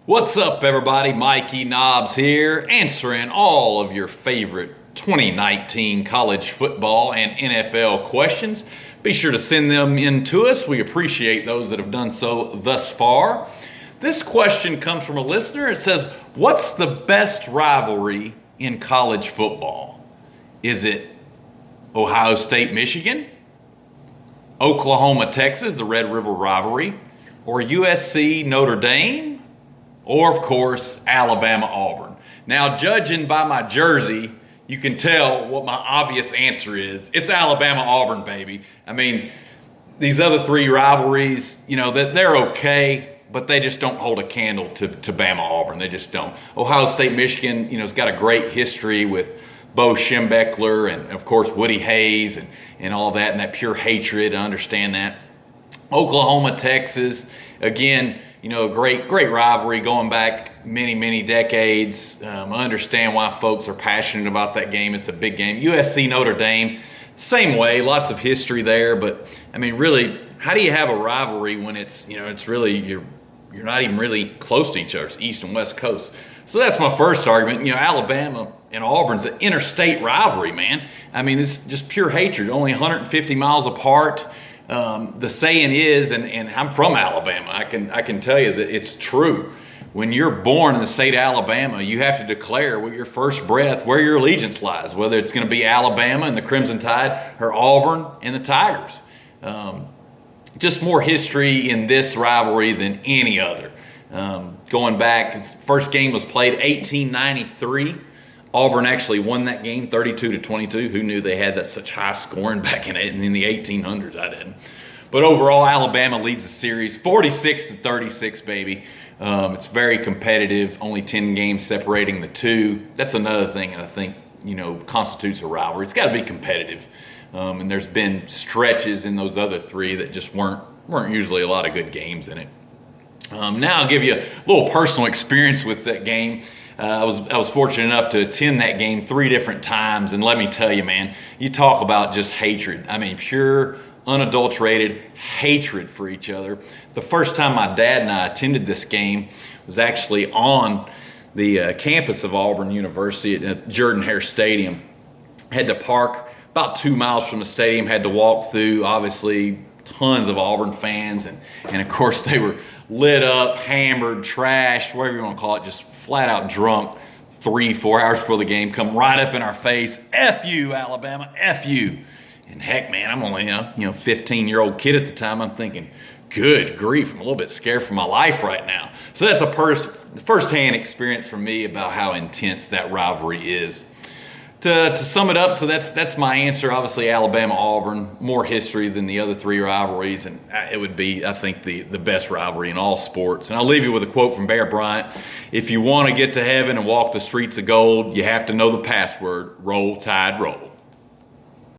What's up, everybody? Mikey Knobs here, answering all of your favorite 2019 college football and NFL questions. Be sure to send them in to us. We appreciate those that have done so thus far. This question comes from a listener. It says, what's the best rivalry in college football? Is it Ohio State, Michigan? Oklahoma, Texas, the Red River rivalry? Or USC, Notre Dame? Or, of course, Alabama, Auburn. Now, judging by my jersey, you can tell what my obvious answer is. It's Alabama, Auburn, baby. I mean, these other three rivalries, they're okay, but they just don't hold a candle to Bama, Auburn. They just don't. Ohio State, Michigan, has got a great history with Bo Schembechler and, of course, Woody Hayes and all that, and that pure hatred. I understand that. Oklahoma, Texas, again, a great rivalry going back many decades. I understand why folks are passionate about that game. It's a big game. USC, Notre Dame, same way, lots of history there. But I mean, really, how do you have a rivalry when it's really you're not even really close to each other? It's East and West Coast. So that's my first argument. Alabama and Auburn's an interstate rivalry, man. I mean, it's just pure hatred. Only 150 miles apart. The saying is, and I'm from Alabama, I can tell you that it's true. When you're born in the state of Alabama, you have to declare with your first breath where your allegiance lies, whether it's going to be Alabama and the Crimson Tide or Auburn and the Tigers. Just more history in this rivalry than any other. Going back, its first game was played 1893. Auburn actually won that game 32-22. Who knew they had that such high scoring back in the 1800s? I didn't. But overall, Alabama leads the series 46-36, baby. It's very competitive. Only 10 games separating the two. That's another thing that I think constitutes a rivalry. It's got to be competitive. And there's been stretches in those other three that just weren't usually a lot of good games in it. Now I'll give you a little personal experience with that game. I was fortunate enough to attend that game 3 different times, and let me tell you, man, you talk about just hatred. I mean, pure, unadulterated hatred for each other. The first time my dad and I attended this game was actually on the campus of Auburn University at Jordan-Hare Stadium. Had to park about 2 miles from the stadium, had to walk through, obviously, tons of Auburn fans, and of course they were lit up, hammered, trashed, whatever you want to call it, just flat out drunk 3-4 hours before the game, come right up in our face. F you, Alabama, F you. And heck, man, I'm only a 15-year-old kid at the time. I'm thinking, good grief, I'm a little bit scared for my life right now. So that's a first-hand experience for me about how intense that rivalry is. To sum it up, so that's my answer. Obviously, Alabama, Auburn, more history than the other 3 rivalries, and it would be, I think, the best rivalry in all sports. And I'll leave you with a quote from Bear Bryant. If you want to get to heaven and walk the streets of gold, you have to know the password, Roll Tide Roll.